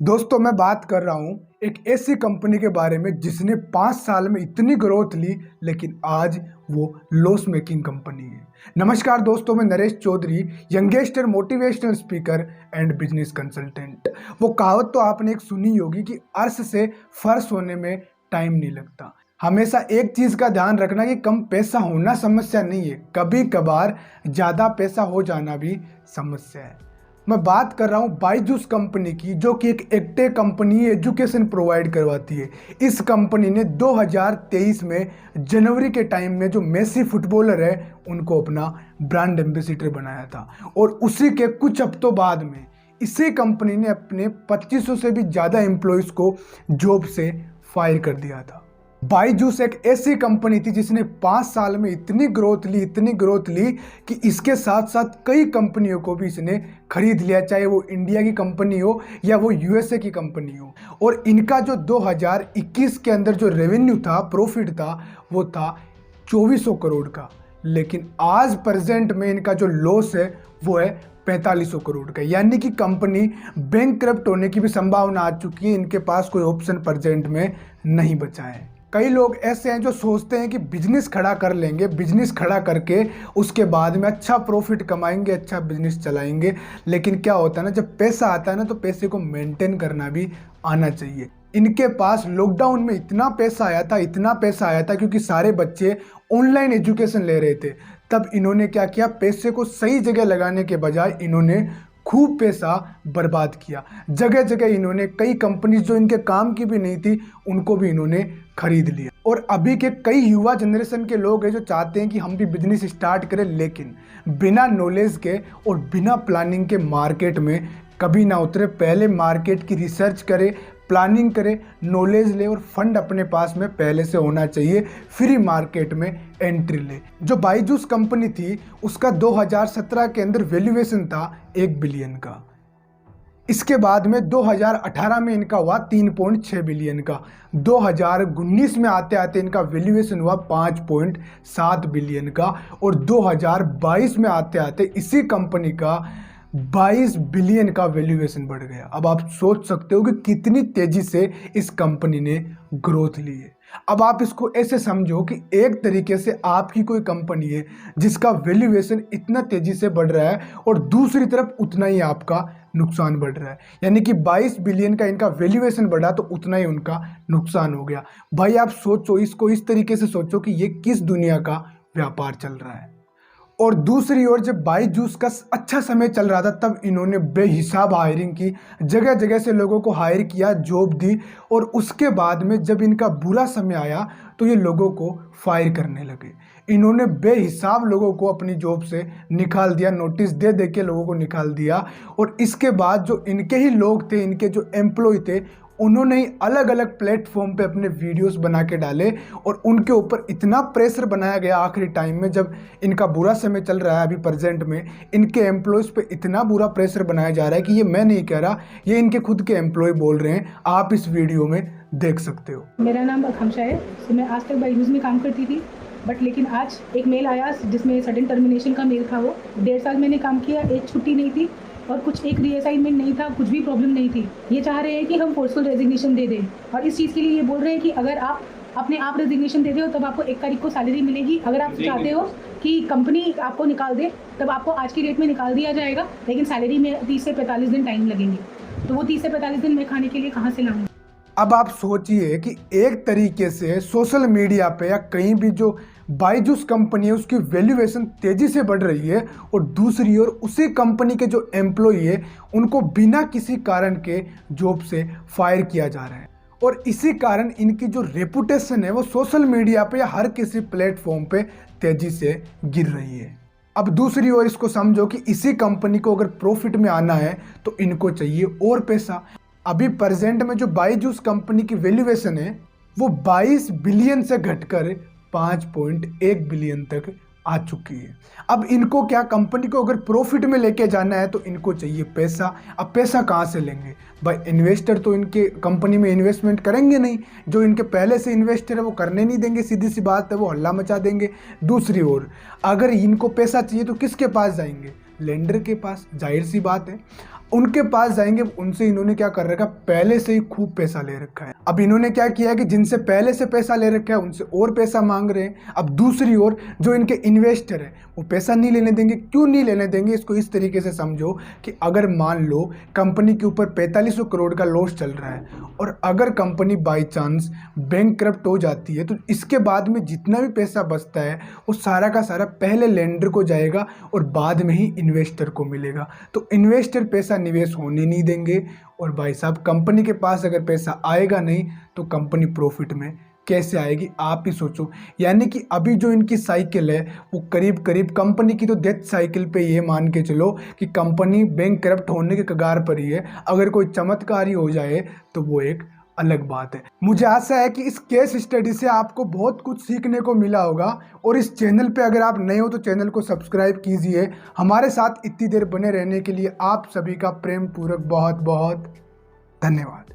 दोस्तों मैं बात कर रहा हूँ एक ऐसी कंपनी के बारे में जिसने 5 साल में इतनी ग्रोथ ली लेकिन आज वो लॉस मेकिंग कंपनी है। नमस्कार दोस्तों, मैं Naresh Chaudhary, youngster motivational speaker and business consultant. वो कहावत तो आपने एक सुनी होगी कि अर्श से फर्श होने में टाइम नहीं लगता। हमेशा एक चीज़ का ध्यान रखना कि कम पैसा होना समस्या नहीं है, कभी कभार ज़्यादा पैसा हो जाना भी समस्या है। मैं बात कर रहा हूँ बायजूस कंपनी की, जो कि एक एडटेक कंपनी एजुकेशन प्रोवाइड करवाती है। इस कंपनी ने 2023 में जनवरी के टाइम में जो मेसी फुटबॉलर है उनको अपना ब्रांड एम्बेसडर बनाया था, और उसी के कुछ हफ्तों बाद में इसी कंपनी ने अपने 2500 से भी ज़्यादा एम्प्लॉयज़ को जॉब से फायर कर दिया था। बायजूस एक ऐसी कंपनी थी जिसने 5 साल में इतनी ग्रोथ ली कि इसके साथ साथ कई कंपनियों को भी इसने खरीद लिया, चाहे वो इंडिया की कंपनी हो या वो यूएसए की कंपनी हो। और इनका जो 2021 के अंदर जो रेवेन्यू था, प्रॉफिट था, वो था 2400 करोड़ का। लेकिन आज प्रेजेंट में इनका जो लॉस है वो है 4500 करोड़ का, यानी कि कंपनी बैंकक्रप्ट होने की भी संभावना आ चुकी है। इनके पास कोई ऑप्शन प्रेजेंट में नहीं बचा है। कई लोग ऐसे हैं जो सोचते हैं कि बिजनेस खड़ा कर लेंगे, बिजनेस खड़ा करके उसके बाद में अच्छा प्रॉफिट कमाएंगे, अच्छा बिजनेस चलाएंगे। लेकिन क्या होता है ना, जब पैसा आता है ना तो पैसे को मेंटेन करना भी आना चाहिए। इनके पास लॉकडाउन में इतना पैसा आया था क्योंकि सारे बच्चे ऑनलाइन एजुकेशन ले रहे थे। तब इन्होंने क्या किया, पैसे को सही जगह लगाने के बजाय इन्होंने खूब पैसा बर्बाद किया। जगह जगह इन्होंने कई कंपनीज जो इनके काम की भी नहीं थी उनको भी इन्होंने खरीद लिया। और अभी के कई युवा जनरेशन के लोग हैं जो चाहते हैं कि हम भी बिजनेस स्टार्ट करें, लेकिन बिना नॉलेज के और बिना प्लानिंग के मार्केट में कभी ना उतरे। पहले मार्केट की रिसर्च करें, प्लानिंग करें, नॉलेज ले, और फंड अपने पास में पहले से होना चाहिए, फिर मार्केट में एंट्री ले। जो बायजूस कंपनी थी उसका 2017 के अंदर वैल्यूएशन था 1 बिलियन का। इसके बाद में 2018 में इनका हुआ 3.6 बिलियन का। 2019 में आते आते इनका वैल्यूएशन हुआ 5.7 बिलियन का, और 2022 में आते आते इसी कंपनी का 22 बिलियन का वैल्यूएशन बढ़ गया। अब आप सोच सकते हो कि कितनी तेजी से इस कंपनी ने ग्रोथ ली है। अब आप इसको ऐसे समझो कि एक तरीके से आपकी कोई कंपनी है जिसका वैल्यूएशन इतना तेजी से बढ़ रहा है और दूसरी तरफ उतना ही आपका नुकसान बढ़ रहा है, यानी कि 22 बिलियन का इनका वैल्यूएशन बढ़ा तो उतना ही उनका नुकसान हो गया। भाई आप सोचो, इसको इस तरीके से सोचो कि ये किस दुनिया का व्यापार चल रहा है। और दूसरी ओर जब बायजूस का अच्छा समय चल रहा था तब इन्होंने बेहिसाब हायरिंग की, जगह जगह से लोगों को हायर किया, जॉब दी, और उसके बाद में जब इनका बुरा समय आया तो ये लोगों को फायर करने लगे। इन्होंने बेहिसाब लोगों को अपनी जॉब से निकाल दिया, नोटिस दे दे के लोगों को निकाल दिया। और इसके बाद जो इनके ही लोग थे, इनके जो एम्प्लॉय थे, उन्होंने ही अलग अलग प्लेटफॉर्म पे अपने वीडियोस बना के डाले, और उनके ऊपर इतना प्रेशर बनाया गया आखिरी टाइम में जब इनका बुरा समय चल रहा है। अभी प्रेजेंट में इनके एम्प्लॉयज़ पे इतना बुरा प्रेशर बनाया जा रहा है कि ये मैं नहीं कह रहा, ये इनके खुद के एम्प्लॉय बोल रहे हैं। आप इस वीडियो में देख सकते हो। मेरा नाम आकांक्षा है। मैं आज तक बायजूस में काम करती थी, बट लेकिन आज एक मेल आया जिसमें सडन टर्मिनेशन का मेल था। वो 1.5 साल मैंने काम किया, एक छुट्टी नहीं थी और कुछ एक रीअसाइनमेंट नहीं था, कुछ भी प्रॉब्लम नहीं थी। ये चाह रहे हैं कि हम फोर्सफुल रेजिग्नेशन दे दें, और इस चीज़ के लिए ये बोल रहे हैं कि अगर आप अपने आप रेजिग्नेशन दे दो तब आपको 1 तारीख को सैलरी मिलेगी। अगर आप चाहते हो कि कंपनी आपको निकाल दे तब आपको आज की डेट में निकाल दिया जाएगा, लेकिन सैलरी में 30 से 45 दिन टाइम लगेंगे। तो वो 30 से 45 दिन मैं खाने के लिए कहाँ से लाऊंगी। अब आप सोचिए कि एक तरीके से सोशल मीडिया पे या कहीं भी जो बायजूस कंपनी है उसकी वैल्यूएशन तेजी से बढ़ रही है, और दूसरी ओर उसी कंपनी के जो एम्प्लॉय है उनको बिना किसी कारण के जॉब से फायर किया जा रहा है। और इसी कारण इनकी जो रेपुटेशन है वो सोशल मीडिया पे या हर किसी प्लेटफॉर्म पे तेजी से गिर रही है। अब दूसरी ओर इसको समझो कि इसी कंपनी को अगर प्रॉफिट में आना है तो इनको चाहिए और पैसा। अभी प्रेजेंट में जो बायजूस कंपनी की वैल्यूएशन है वो 22 बिलियन से घटकर 5.1 बिलियन तक आ चुकी है। अब इनको क्या, कंपनी को अगर प्रॉफिट में लेके जाना है तो इनको चाहिए पैसा। अब पैसा कहाँ से लेंगे भाई? इन्वेस्टर तो इनके कंपनी में इन्वेस्टमेंट करेंगे नहीं, जो इनके पहले से इन्वेस्टर है वो करने नहीं देंगे, सीधी सी बात है, वो हल्ला मचा देंगे। दूसरी ओर अगर इनको पैसा चाहिए तो किसके पास जाएंगे? लेंडर के पास, जाहिर सी बात है। उनके पास जाएंगे, उनसे इन्होंने क्या कर रखा है, पहले से ही खूब पैसा ले रखा है। अब इन्होंने क्या किया है कि जिनसे पहले से पैसा ले रखा है उनसे और पैसा मांग रहे हैं। अब दूसरी ओर जो इनके इन्वेस्टर है वो पैसा नहीं लेने देंगे। क्यों नहीं लेने देंगे, इसको इस तरीके से समझो कि अगर मान लो कंपनी के ऊपर 4500 करोड़ का लॉस चल रहा है और अगर कंपनी बाई चांस बैंकक्रप्ट हो जाती है तो इसके बाद में जितना भी पैसा बचता है वो सारा का सारा पहले लेंडर को जाएगा और बाद में ही इन्वेस्टर को मिलेगा। तो इन्वेस्टर पैसा निवेश होने नहीं देंगे और भाई साहब कंपनी के पास अगर पैसा आएगा नहीं तो कंपनी प्रॉफिट में कैसे आएगी, आप ही सोचो। यानी कि अभी जो इनकी साइकिल है वो करीब करीब कंपनी की तो डेथ साइकिल पे ये मान के चलो कि कंपनी बैंकक्रप्ट होने के कगार पर ही है। अगर कोई चमत्कार ही हो जाए तो वो एक अलग बात है। मुझे आशा है कि इस केस स्टडी से आपको बहुत कुछ सीखने को मिला होगा और इस चैनल पे अगर आप नए हो तो चैनल को सब्सक्राइब कीजिए। हमारे साथ इतनी देर बने रहने के लिए आप सभी का प्रेम पूर्वक बहुत बहुत धन्यवाद।